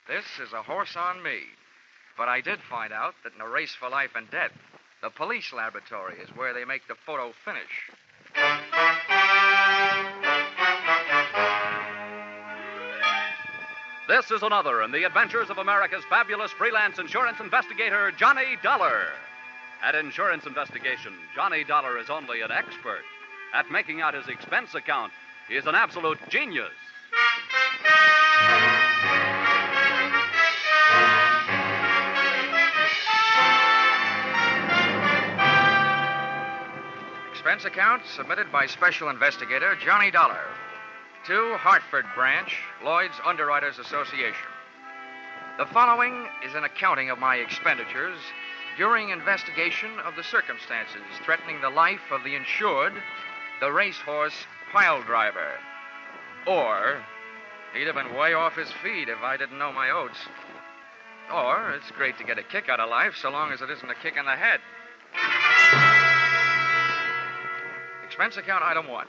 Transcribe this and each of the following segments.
This is a horse on me. But I did find out that in a race for life and death, the police laboratory is where they make the photo finish. This is another in the adventures of America's fabulous freelance insurance investigator, Johnny Dollar. At Insurance Investigation, Johnny Dollar is only an expert. At making out his expense account, he is an absolute genius. Expense account submitted by Special Investigator Johnny Dollar to Hartford Branch, Lloyd's Underwriters Association. The following is an accounting of my expenditures during investigation of the circumstances threatening the life of the insured, the racehorse Piledriver. Or, he'd have been way off his feet if I didn't know my oats. Or, it's great to get a kick out of life so long as it isn't a kick in the head. Expense account item 1.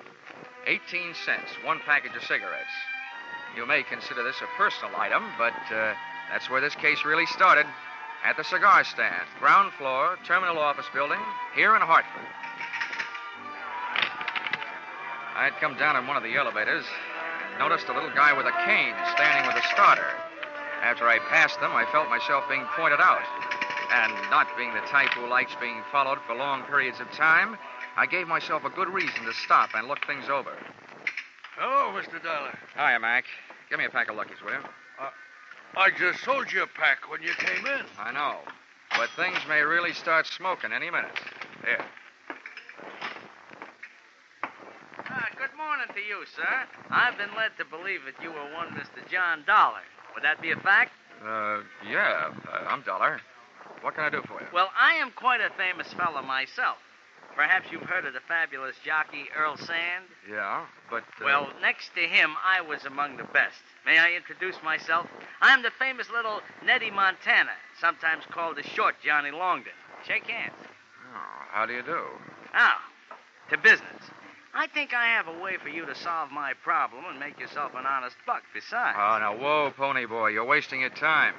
18 cents, one package of cigarettes. You may consider this a personal item, but that's where this case really started. At the cigar stand, ground floor, terminal office building, here in Hartford. I'd come down in one of the elevators and noticed a little guy with a cane standing with a starter. After I passed them, I felt myself being pointed out. And not being the type who likes being followed for long periods of time, I gave myself a good reason to stop and look things over. Hello, Mr. Dollar. Hiya, Mac. Give me a pack of Luckies, will you? I just sold you a pack when you came in. I know. But things may really start smoking any minute. Here. Good morning to you, sir. I've been led to believe that you were one Mr. John Dollar. Would that be a fact? Yeah. I'm Dollar. What can I do for you? Well, I am quite a famous fellow myself. Perhaps you've heard of the fabulous jockey Earl Sand? Yeah, but... Well, next to him, I was among the best. May I introduce myself? I'm the famous little Nettie Montana, sometimes called the short Johnny Longden. Shake hands. Oh, how do you do? Now, to business. I think I have a way for you to solve my problem and make yourself an honest buck besides. Oh, now, whoa, pony boy. You're wasting your time.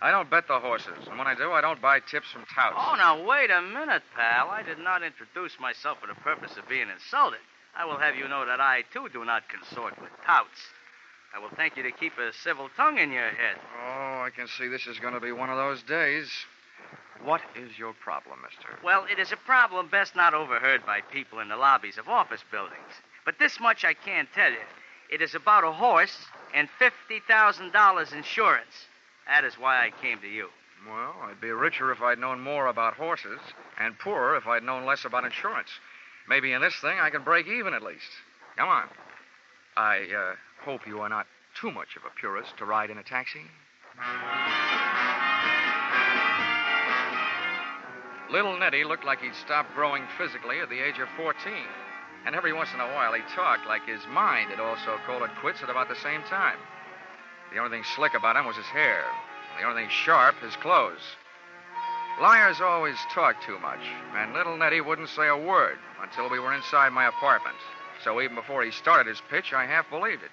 I don't bet the horses, and when I do, I don't buy tips from touts. Oh, now, wait a minute, pal. I did not introduce myself for the purpose of being insulted. I will have you know that I, too, do not consort with touts. I will thank you to keep a civil tongue in your head. Oh, I can see this is going to be one of those days. What is your problem, mister? Well, it is a problem best not overheard by people in the lobbies of office buildings. But this much I can tell you. It is about a horse and $50,000 insurance. That is why I came to you. Well, I'd be richer if I'd known more about horses, and poorer if I'd known less about insurance. Maybe in this thing I can break even at least. Come on. I hope you are not too much of a purist to ride in a taxi. Little Nettie looked like he'd stopped growing physically at the age of 14. And every once in a while he talked like his mind had also called it quits at about the same time. The only thing slick about him was his hair. The only thing sharp, his clothes. Liars always talk too much, and little Nettie wouldn't say a word until we were inside my apartment. So even before he started his pitch, I half believed it.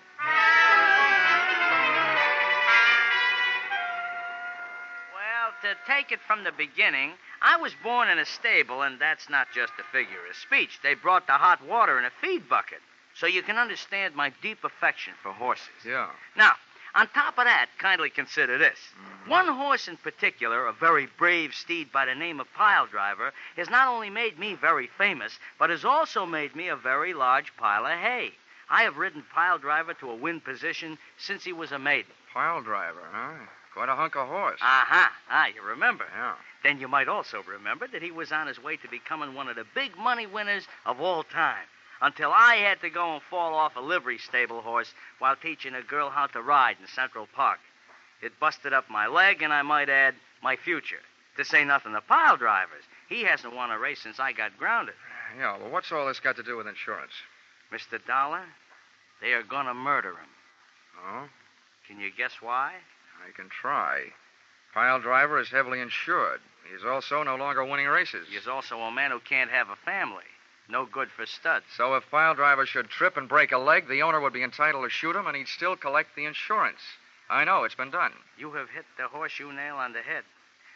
Well, to take it from the beginning, I was born in a stable, and that's not just a figure of speech. They brought the hot water in a feed bucket, so you can understand my deep affection for horses. Yeah. Now, on top of that, kindly consider this. One horse in particular, a very brave steed by the name of Piledriver, has not only made me very famous, but has also made me a very large pile of hay. I have ridden Piledriver to a win position since he was a maiden. Piledriver, huh? Quite a hunk of horse. You remember? Yeah. Then you might also remember that he was on his way to becoming one of the big money winners of all time. Until I had to go and fall off a livery stable horse while teaching a girl how to ride in Central Park. It busted up my leg, and I might add, my future. To say nothing of Piledrivers. He hasn't won a race since I got grounded. Yeah, well, what's all this got to do with insurance? Mr. Dollar, they are going to murder him. Oh? Can you guess why? I can try. Piledriver is heavily insured. He is also no longer winning races. He is also a man who can't have a family. No good for studs. So if Piledriver should trip and break a leg, the owner would be entitled to shoot him, and he'd still collect the insurance. I know. It's been done. You have hit the horseshoe nail on the head.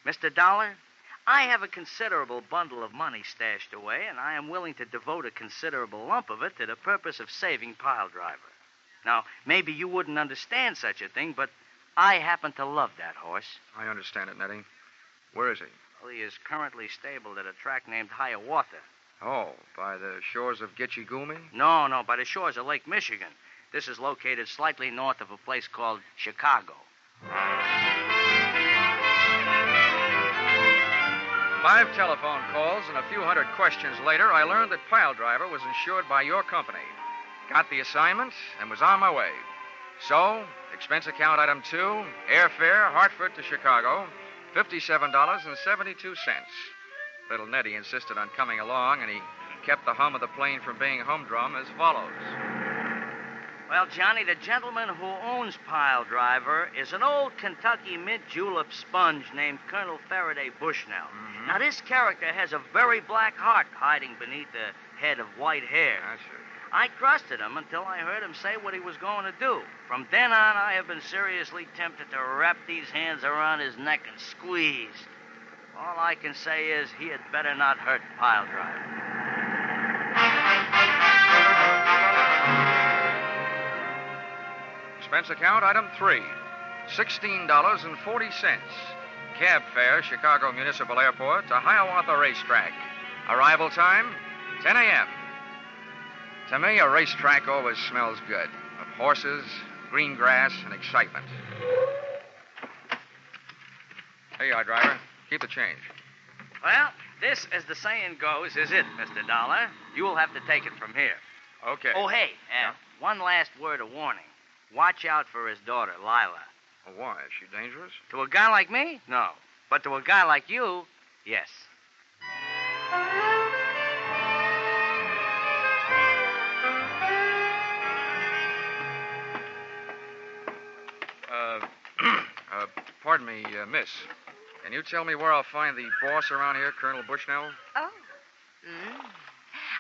Mr. Dollar, I have a considerable bundle of money stashed away, and I am willing to devote a considerable lump of it to the purpose of saving Piledriver. Now, maybe you wouldn't understand such a thing, but I happen to love that horse. I understand it, Nettie. Where is he? Well, he is currently stabled at a track named Hiawatha. Oh, by the shores of Gitche Gumee? No, by the shores of Lake Michigan. This is located slightly north of a place called Chicago. 5 telephone calls and a few hundred questions later, I learned that Piledriver was insured by your company. Got the assignment and was on my way. So, expense account item 2, airfare, Hartford to Chicago, $57.72. Little Nettie insisted on coming along, and he kept the hum of the plane from being humdrum as follows. Well, Johnny, the gentleman who owns Piledriver is an old Kentucky mint julep sponge named Colonel Faraday Bushnell. Mm-hmm. Now, this character has a very black heart hiding beneath a head of white hair. I see. I trusted him until I heard him say what he was going to do. From then on, I have been seriously tempted to wrap these hands around his neck and squeeze. All I can say is he had better not hurt Piledriver. Expense account item 3, $16.40. Cab fare, Chicago Municipal Airport to Hiawatha Racetrack. Arrival time, 10 a.m. To me, a racetrack always smells good, of horses, green grass, and excitement. Here you are, driver. Keep the change. Well, this, as the saying goes, is it, Mr. Dollar. You'll have to take it from here. Okay. Oh, hey, one last word of warning. Watch out for his daughter, Lila. Well, why? Is she dangerous? To a guy like me? No. But to a guy like you, yes. Pardon me, miss. Can you tell me where I'll find the boss around here, Colonel Bushnell? Oh.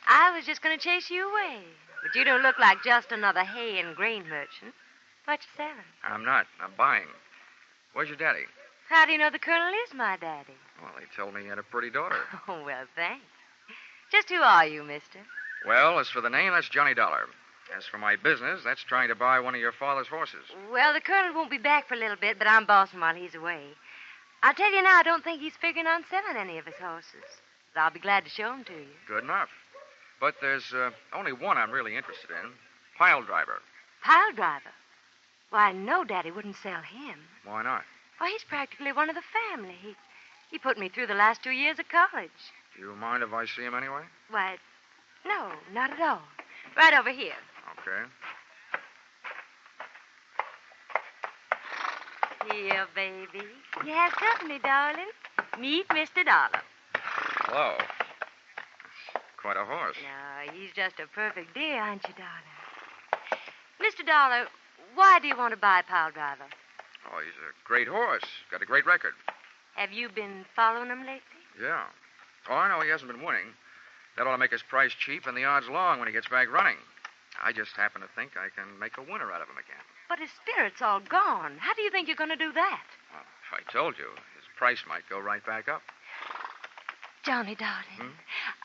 I was just going to chase you away. But you don't look like just another hay and grain merchant. What you selling? I'm not. I'm buying. Where's your daddy? How do you know the colonel is my daddy? Well, he told me he had a pretty daughter. Oh, well, thanks. Just who are you, mister? Well, as for the name, that's Johnny Dollar. As for my business, that's trying to buy one of your father's horses. Well, the colonel won't be back for a little bit, but I'm bossing while he's away. I'll tell you now, I don't think he's figuring on selling any of his horses. But I'll be glad to show them to you. Good enough. But there's only one I'm really interested in. Piledriver. Piledriver? Why, no, Daddy wouldn't sell him. Why not? Why, he's practically one of the family. He put me through the last 2 years of college. Do you mind if I see him anyway? Why, no, not at all. Right over here. Okay. Here, baby. You have company, darling. Meet Mr. Dollar. Hello. Quite a horse. No, he's just a perfect dear, aren't you, darling? Mr. Dollar, why do you want to buy Piledriver? Oh, he's a great horse. Got a great record. Have you been following him lately? Yeah. Oh, I know he hasn't been winning. That ought to make his price cheap and the odds long when he gets back running. I just happen to think I can make a winner out of him again. But his spirit's all gone. How do you think you're going to do that? Well, if I told you, his price might go right back up. Johnny, darling,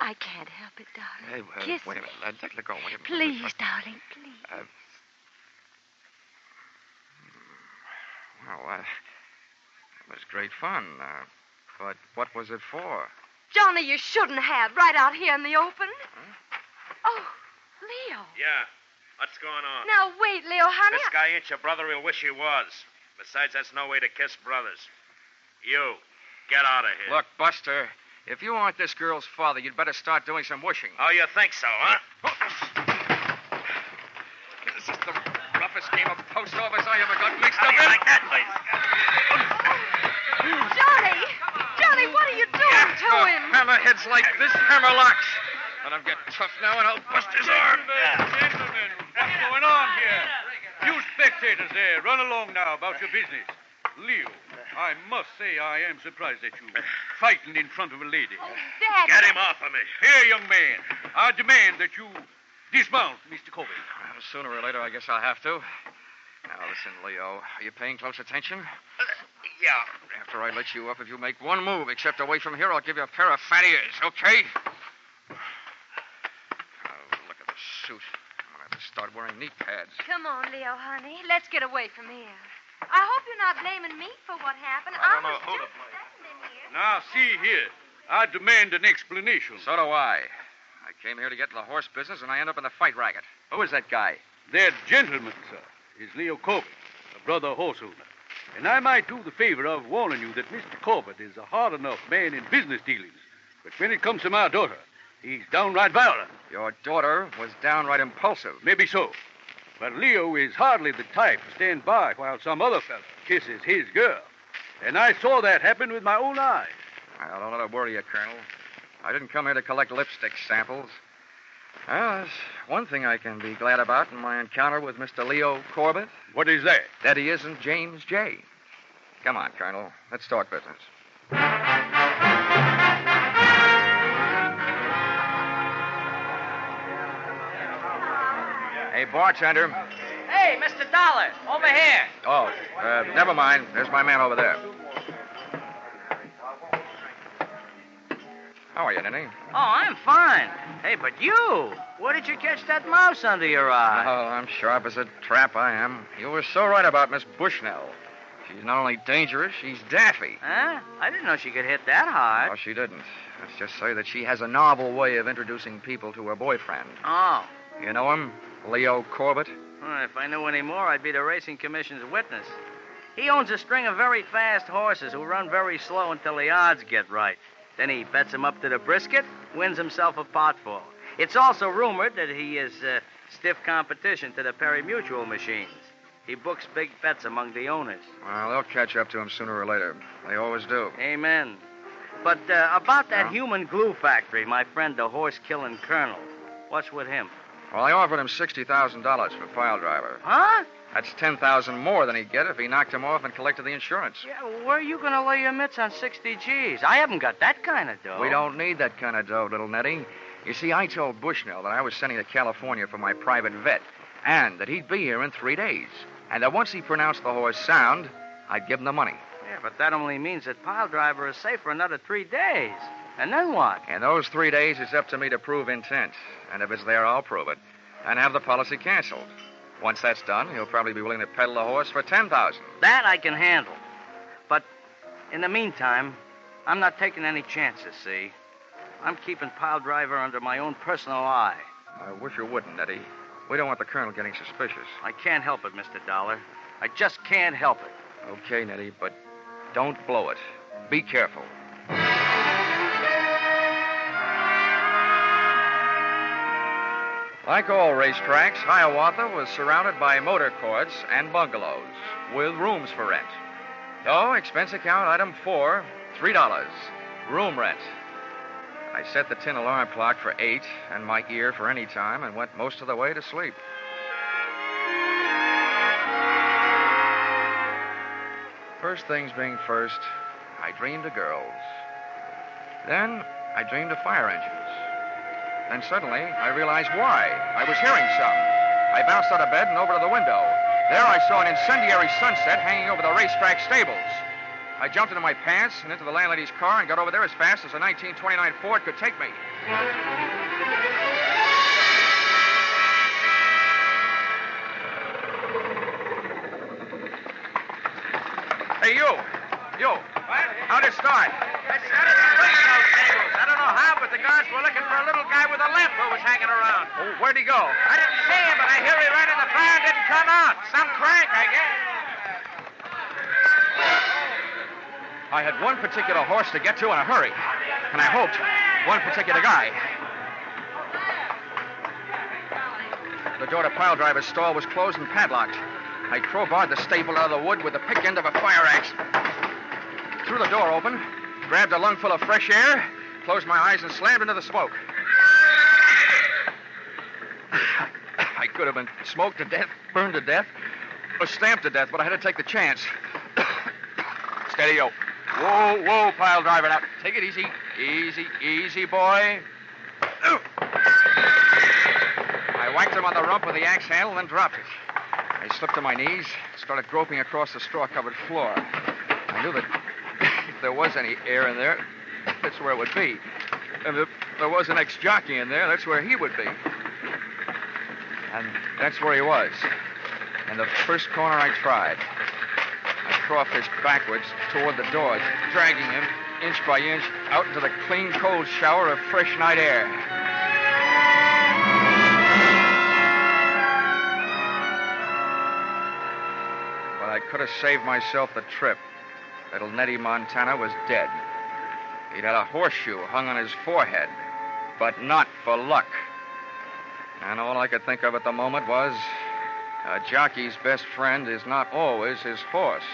I can't help it, darling. Hey, Kiss wait a me. minute. Let go. Wait a minute. Please, darling, please. Well, that was great fun. But what was it for? Johnny, you shouldn't have, right out here in the open. Huh? Oh, Leo. Yeah. What's going on? Now, wait, Leo, honey. This guy ain't your brother. He'll wish he was. Besides, that's no way to kiss brothers. You, get out of here. Look, Buster, if you aren't this girl's father, you'd better start doing some wishing. Oh, you think so, huh? This is the roughest game of post office I ever got mixed How up do you in. like that, please? Johnny! Johnny, what are you doing to him? Hammerheads like this, hammer locks. Let him get tough now, and I'll bust his arm. Gentlemen, what's going on here? You spectators there, run along now about your business. Leo, I must say I am surprised at you. Fighting in front of a lady. Oh, Daddy. Get him off of me. Here, young man, I demand that you dismount Mr. Colby. Well, sooner or later, I guess I'll have to. Now, listen, Leo. Are you paying close attention? Yeah. After I let you up, if you make one move except away from here, I'll give you a pair of fat ears, okay? Oh, look at the suit. I'm going to have to start wearing knee pads. Come on, Leo, honey. Let's get away from here. I hope you're not blaming me for what happened. I don't know was who to just blame. standing here. Now, see here. I demand an explanation. So do I. I came here to get in the horse business, and I end up in the fight racket. Who is that guy? That gentleman, sir, is Leo Corbett, a brother horse owner. And I might do the favor of warning you that Mr. Corbett is a hard enough man in business dealings. But when it comes to my daughter, he's downright violent. Your daughter was downright impulsive. Maybe so. But Leo is hardly the type to stand by while some other fella kisses his girl. And I saw that happen with my own eyes. Well, don't let it worry you, Colonel. I didn't come here to collect lipstick samples. Well, there's one thing I can be glad about in my encounter with Mr. Leo Corbett. What is that? That he isn't James J. Come on, Colonel. Let's talk business. Hey, bartender. Hey, Mr. Dollar, over here. Oh, never mind. There's my man over there. How are you, Ninny? Oh, I'm fine. Hey, but you, where did you catch that mouse under your eye? Oh, I'm sharp as a trap, I am. You were so right about Miss Bushnell. She's not only dangerous, she's daffy. Huh? I didn't know she could hit that hard. Oh, she didn't. Let's just say that she has a novel way of introducing people to her boyfriend. Oh. You know him? Leo Corbett? Well, if I knew any more, I'd be the Racing Commission's witness. He owns a string of very fast horses who run very slow until the odds get right. Then he bets them up to the brisket, wins himself a potful. It's also rumored that he is stiff competition to the Perry Mutual machines. He books big bets among the owners. Well, they'll catch up to him sooner or later. They always do. Amen. But about that Yeah? human glue factory, my friend, the horse-killing colonel. What's with him? Well, I offered him $60,000 for Piledriver. Huh? That's $10,000 more than he'd get if he knocked him off and collected the insurance. Yeah, where are you going to lay your mitts on 60 G's? I haven't got that kind of dough. We don't need that kind of dough, little Nettie. You see, I told Bushnell that I was sending to California for my private vet, and that he'd be here in 3 days. And that once he pronounced the horse sound, I'd give him the money. Yeah, but that only means that Piledriver is safe for another 3 days. And then what? In those 3 days, it's up to me to prove intent. And if it's there, I'll prove it. And have the policy canceled. Once that's done, he'll probably be willing to peddle the horse for $10,000. That I can handle. But in the meantime, I'm not taking any chances, see? I'm keeping Piledriver under my own personal eye. I wish you wouldn't, Nettie. We don't want the colonel getting suspicious. I can't help it, Mr. Dollar. I just can't help it. Okay, Nettie, but don't blow it. Be careful. Like all racetracks, Hiawatha was surrounded by motor courts and bungalows with rooms for rent. So, expense account item 4, $3, room rent. I set the tin alarm clock for 8 and my ear for any time and went most of the way to sleep. First things being first, I dreamed of girls. Then I dreamed of fire engines. Then suddenly, I realized why. I was hearing something. I bounced out of bed and over to the window. There I saw an incendiary sunset hanging over the racetrack stables. I jumped into my pants and into the landlady's car and got over there as fast as a 1929 Ford could take me. Hey, you. What? How'd it start? It started swinging those tables. I don't know how, but the guards were looking for a little guy with a lamp who was hanging around. Oh, where'd he go? I didn't see him, but I hear he ran in the fire and didn't come out. Some crank, I guess. I had one particular horse to get to in a hurry, and I hoped one particular guy. The door to Piledriver's stall was closed and padlocked. I crowbarred the stable out of the wood with the pick end of a fire axe. Threw the door open, grabbed a lungful of fresh air, closed my eyes, and slammed into the smoke. I could have been smoked to death, burned to death, or stamped to death, but I had to take the chance. Steady, yo. Whoa, Piledriver. Now, take it easy. Easy, boy. I whacked him on the rump with the axe handle and then dropped it. I slipped to my knees, started groping across the straw-covered floor. I knew that if there was any air in there, that's where it would be. And if there was an ex-jockey in there, that's where he would be. And that's where he was. In the first corner I tried. I crawfished backwards toward the door, dragging him, inch by inch, out into the clean, cold shower of fresh night air. But I could have saved myself the trip. Little Nettie Montana was dead. He'd had a horseshoe hung on his forehead, but not for luck. And all I could think of at the moment was, a jockey's best friend is not always his horse.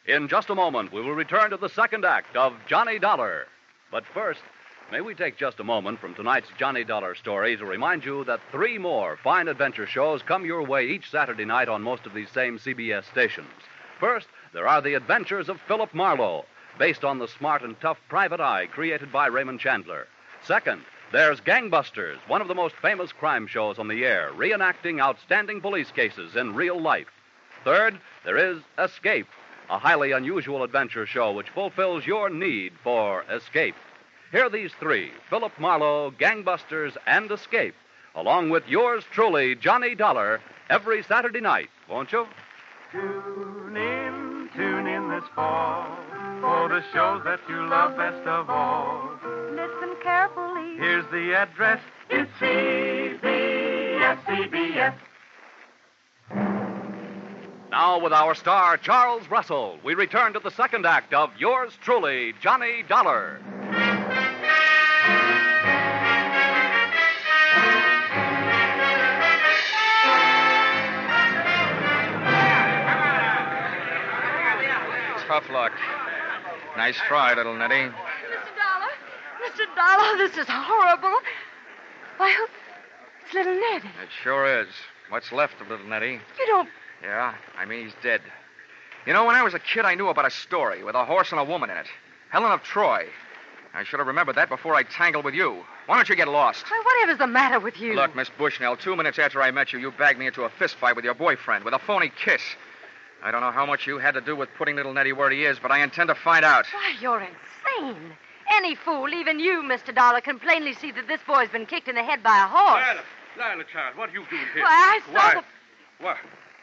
In just a moment, we will return to the second act of Johnny Dollar. But first, may we take just a moment from tonight's Johnny Dollar story to remind you that 3 more fine adventure shows come your way each Saturday night on most of these same CBS stations. First, there are The Adventures of Philip Marlowe, based on the smart and tough Private Eye created by Raymond Chandler. Second, there's Gangbusters, one of the most famous crime shows on the air, reenacting outstanding police cases in real life. Third, there is Escape, a highly unusual adventure show which fulfills your need for escape. Hear these 3, Philip Marlowe, Gangbusters, and Escape, along with yours truly, Johnny Dollar, every Saturday night, won't you? Tune in this fall for the shows that you love best of all. Listen carefully. Here's the address. It's CBS. Now, with our star, Charles Russell, we return to the second act of yours truly, Johnny Dollar. Tough luck. Nice try, little Nettie. Mr. Dollar, this is horrible. Why, it's little Nettie. It sure is. What's left of little Nettie? You don't... Yeah, I mean, he's dead. You know, when I was a kid, I knew about a story with a horse and a woman in it. Helen of Troy. I should have remembered that before I tangled with you. Why don't you get lost? Why, whatever's the matter with you? Look, Miss Bushnell, 2 minutes after I met you, you bagged me into a fist fight with your boyfriend with a phony kiss. I don't know how much you had to do with putting little Nettie where he is, but I intend to find out. Why, you're insane. Any fool, even you, Mr. Dollar, can plainly see that this boy's been kicked in the head by a horse. Lila, child, what are you doing here? Why, I saw the... Why?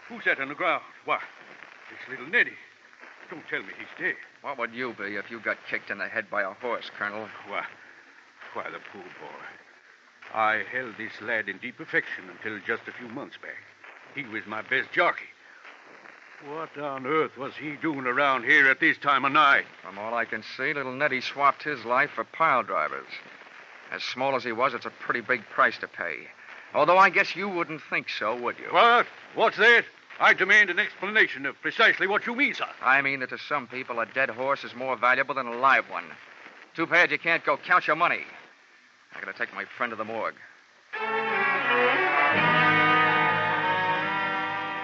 Who's that on the ground? Why? It's little Nettie. Don't tell me he's dead. What would you be if you got kicked in the head by a horse, Colonel? Why, the poor boy. I held this lad in deep affection until just a few months back. He was my best jockey. What on earth was he doing around here at this time of night? From all I can see, little Nettie swapped his life for Piledriver's. As small as he was, it's a pretty big price to pay. Although I guess you wouldn't think so, would you? What? What's that? I demand an explanation of precisely what you mean, sir. I mean that to some people, a dead horse is more valuable than a live one. Too bad you can't go count your money. I gotta take my friend to the morgue.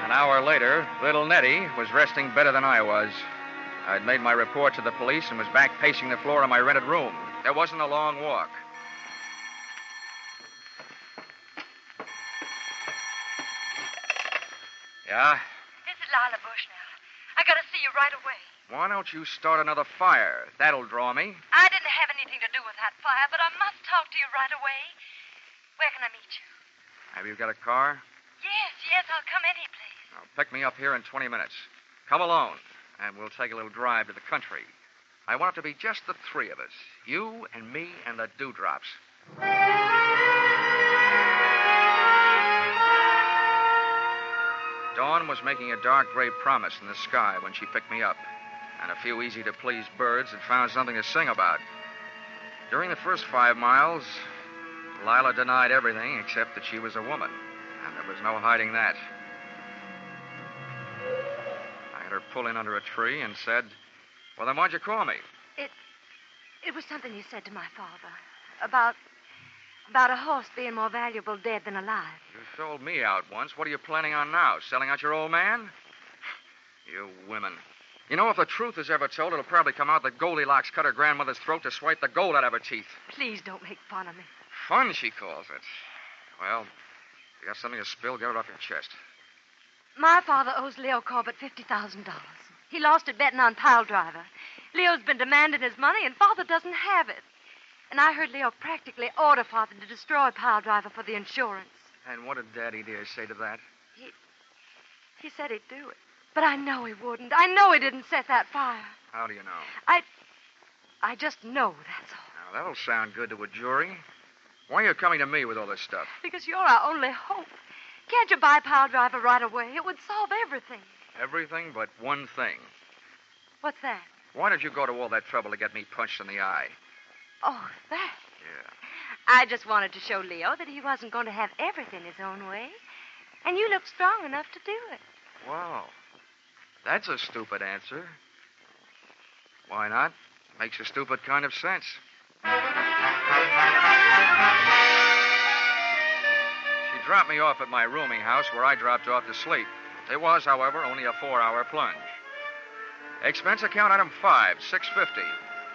An hour later, little Nettie was resting better than I was. I'd made my report to the police and was back pacing the floor of my rented room. There wasn't a long walk. Yeah? This is Lila Bushnell. I gotta see you right away. Why don't you start another fire? That'll draw me. I didn't have anything to do with that fire, but I must talk to you right away. Where can I meet you? Have you got a car? Yes, I'll come any place. Now, pick me up here in 20 minutes. Come alone, and we'll take a little drive to the country. I want it to be just the 3 of us. You and me and the dewdrops. Dawn was making a dark gray promise in the sky when she picked me up, and a few easy-to-please birds had found something to sing about. During the first 5 miles, Lila denied everything except that she was a woman, and there was no hiding that. I had her pull in under a tree and said, "Well, then why'd you call me?" It was something you said to my father about a horse being more valuable dead than alive. You sold me out once. What are you planning on now? Selling out your old man? You women. You know, if the truth is ever told, it'll probably come out that Goldilocks cut her grandmother's throat to swipe the gold out of her teeth. Please don't make fun of me. Fun, she calls it. Well, you got something to spill, get it off your chest. My father owes Leo Corbett $50,000. He lost it betting on Piledriver. Leo's been demanding his money, and Father doesn't have it. And I heard Leo practically order Father to destroy Piledriver for the insurance. And what did Daddy dear say to that? He said he'd do it. But I know he wouldn't. I know he didn't set that fire. How do you know? I just know, that's all. Now, that'll sound good to a jury. Why are you coming to me with all this stuff? Because you're our only hope. Can't you buy Piledriver right away? It would solve everything. Everything but one thing. What's that? Why did you go to all that trouble to get me punched in the eye? Oh, that. Yeah. I just wanted to show Leo that he wasn't going to have everything his own way. And you look strong enough to do it. Wow. That's a stupid answer. Why not? Makes a stupid kind of sense. She dropped me off at my rooming house where I dropped off to sleep. It was, however, only a 4-hour plunge. Expense account item 5, $6.50.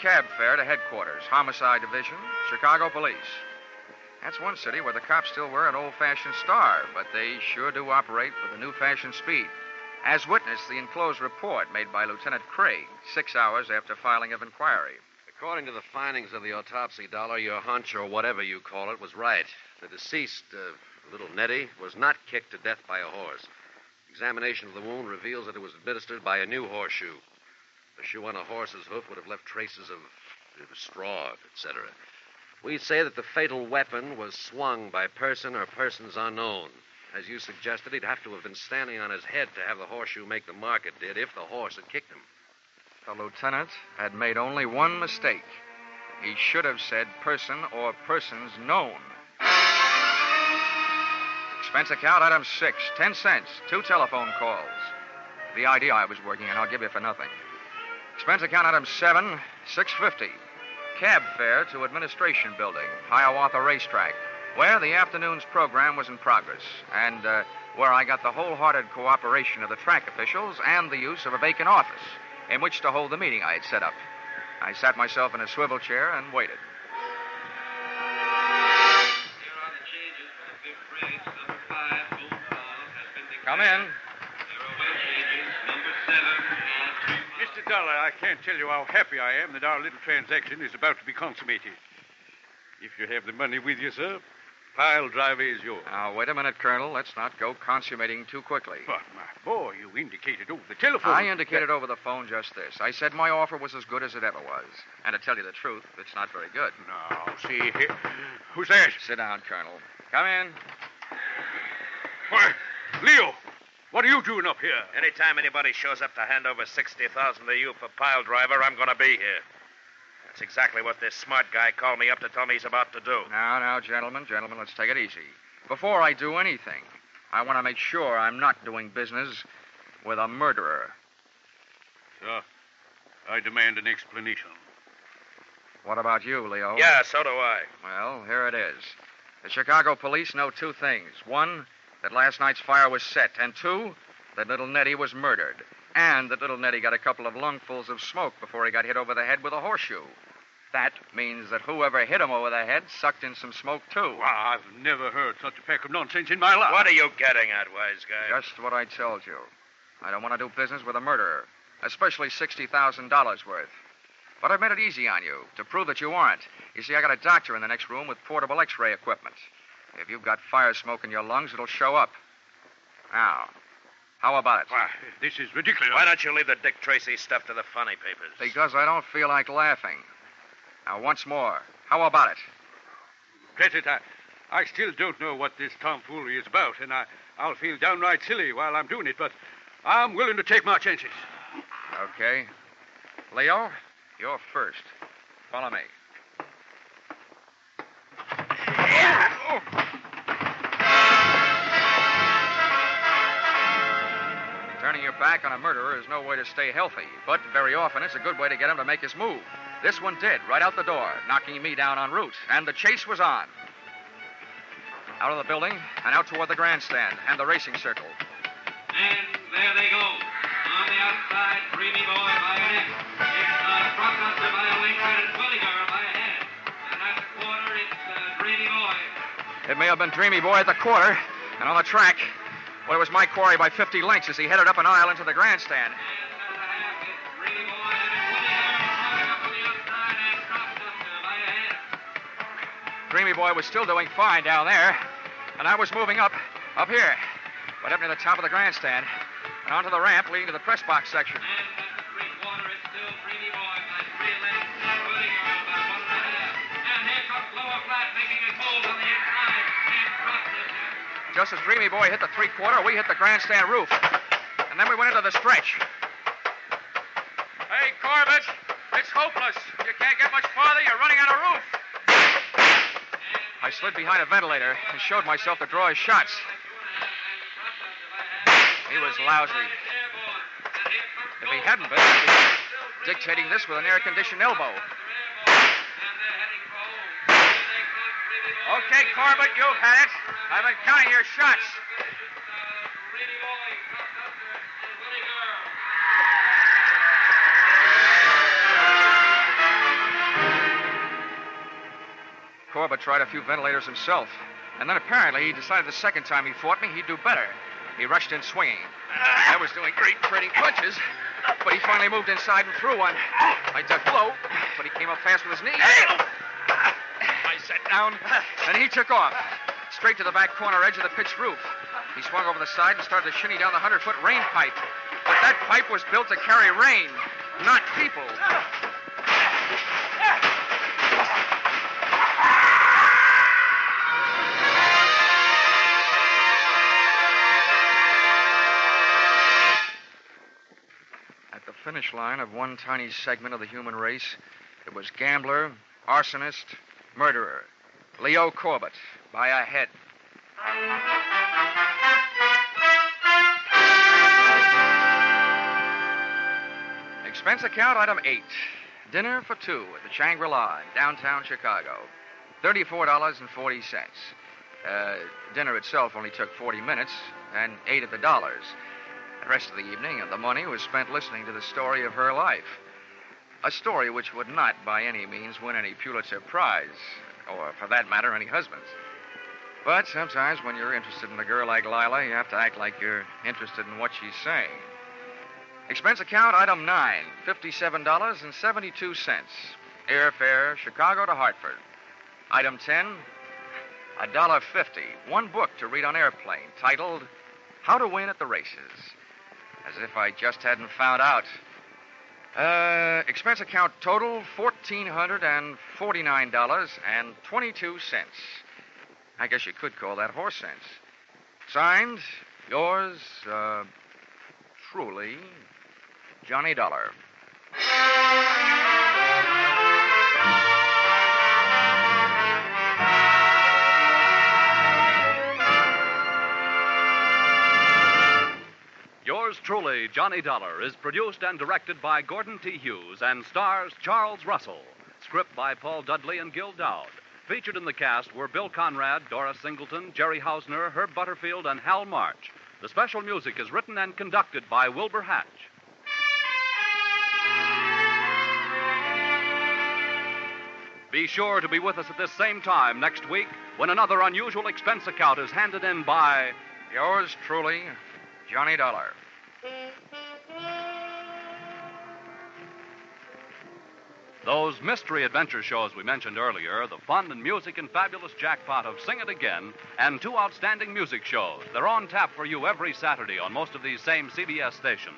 Cab fare to headquarters, Homicide Division, Chicago Police. That's one city where the cops still wear an old-fashioned star, but they sure do operate with a new-fashioned speed. As witness the enclosed report made by Lieutenant Craig 6 hours after filing of inquiry. According to the findings of the autopsy, Dollar, your hunch, or whatever you call it, was right. The deceased, little Nettie, was not kicked to death by a horse. Examination of the wound reveals that it was administered by a new horseshoe. The shoe on a horse's hoof would have left traces of straw, etc. We say that the fatal weapon was swung by person or persons unknown. As you suggested, he'd have to have been standing on his head to have the horseshoe make the mark it did if the horse had kicked him. The lieutenant had made only one mistake. He should have said person or persons known. Expense account item 6, 10 cents, 2 telephone calls. The idea I was working on, I'll give you for nothing. Expense account item 7, $6.50. Cab fare to Administration Building, Hiawatha Racetrack, where the afternoon's program was in progress, and where I got the wholehearted cooperation of the track officials and the use of a vacant office in which to hold the meeting I had set up. I sat myself in a swivel chair and waited. Come in. Mr. Dollar, I can't tell you how happy I am that our little transaction is about to be consummated. If you have the money with you, sir, Piledriver is yours. Now, wait a minute, Colonel. Let's not go consummating too quickly. But, my boy, you indicated over the telephone. I indicated over the phone just this. I said my offer was as good as it ever was. And to tell you the truth, it's not very good. Now, see here. Who's that? Sit down, Colonel. Come in. Why, Leo, what are you doing up here? Anytime anybody shows up to hand over $60,000 to you for Piledriver, I'm going to be here. That's exactly what this smart guy called me up to tell me he's about to do. Now, gentlemen, let's take it easy. Before I do anything, I want to make sure I'm not doing business with a murderer. Sir, I demand an explanation. What about you, Leo? Yeah, so do I. Well, here it is. The Chicago police know 2 things. 1, that last night's fire was set. And 2, that little Nettie was murdered. And that little Nettie got a couple of lungfuls of smoke before he got hit over the head with a horseshoe. That means that whoever hit him over the head sucked in some smoke, too. Well, I've never heard such a pack of nonsense in my life. What are you getting at, wise guy? Just what I told you. I don't want to do business with a murderer, especially $60,000 worth. But I've made it easy on you to prove that you aren't. You see, I got a doctor in the next room with portable X-ray equipment. If you've got fire smoke in your lungs, it'll show up. Now, how about it? Why, this is ridiculous. Why don't you leave the Dick Tracy stuff to the funny papers? Because I don't feel like laughing. Now, once more, how about it? Pettit, I still don't know what this tomfoolery is about, and I'll feel downright silly while I'm doing it, but I'm willing to take my chances. Okay. Leo, you're first. Follow me. Turning your back on a murderer is no way to stay healthy, but very often it's a good way to get him to make his move. This one did, right out the door, knocking me down en route, and the chase was on. Out of the building and out toward the grandstand and the racing circle. And there they go. On the outside, Dreamy Boy by a neck. It's Crocodile by a length, and it's Willie Girl by a head. And at the quarter, it's Dreamy Boy. It may have been Dreamy Boy at the quarter, and on the track, well, it was my quarry by 50 lengths as he headed up an aisle into the grandstand. Dreamy Boy was still doing fine down there, and I was moving up here, but up near the top of the grandstand, and onto the ramp leading to the press box section. Just as Dreamy Boy hit the three-quarter, we hit the grandstand roof, and then we went into the stretch. Hey, Corbett, it's hopeless. You can't get much farther. You're running out of roof. I slid behind a ventilator and showed myself to draw his shots. He was lousy. If he hadn't been, I'd be dictating this with an air-conditioned elbow. Okay, Corbett, you've had it. I've been counting your shots. Corbett tried a few ventilators himself, and then apparently he decided the second time he fought me, he'd do better. He rushed in swinging. I was doing great trading punches, but he finally moved inside and threw one. I ducked low, but he came up fast with his knee. I sat down, and he took off, straight to the back corner edge of the pitched roof. He swung over the side and started to shinny down the 100-foot rain pipe. But that pipe was built to carry rain, not people. At the finish line of one tiny segment of the human race, it was gambler, arsonist, murderer, Leo Corbett, by a head. Expense account item 8. Dinner for two at the Shangri-La in downtown Chicago. $34.40. Dinner itself only took 40 minutes and 8 of the dollars. The rest of the evening and the money was spent listening to the story of her life. A story which would not by any means win any Pulitzer Prize, or for that matter, any husbands. But sometimes when you're interested in a girl like Lila, you have to act like you're interested in what she's saying. Expense account item 9, $57.72. Airfare, Chicago to Hartford. Item 10, $1.50. One book to read on airplane, titled How to Win at the Races. As if I just hadn't found out. Expense account total, $1,449.22. I guess you could call that horse sense. Signed, yours, truly, Johnny Dollar. Yours truly, Johnny Dollar, is produced and directed by Gordon T. Hughes and stars Charles Russell. Script by Paul Dudley and Gil Dowd. Featured in the cast were Bill Conrad, Doris Singleton, Jerry Hausner, Herb Butterfield, and Hal March. The special music is written and conducted by Wilbur Hatch. Be sure to be with us at this same time next week when another unusual expense account is handed in by Yours truly, Johnny Dollar. Those mystery adventure shows we mentioned earlier, the fun and music and fabulous jackpot of Sing It Again, and two outstanding music shows. They're on tap for you every Saturday on most of these same CBS stations.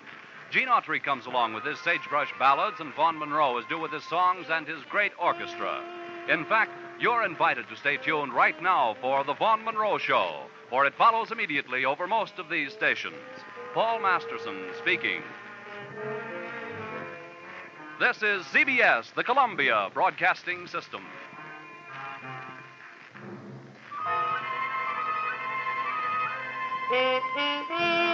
Gene Autry comes along with his Sagebrush Ballads, and Vaughn Monroe is due with his songs and his great orchestra. In fact, you're invited to stay tuned right now for The Vaughn Monroe Show, for it follows immediately over most of these stations. Paul Masterson speaking. This is CBS, the Columbia Broadcasting System. Thank you.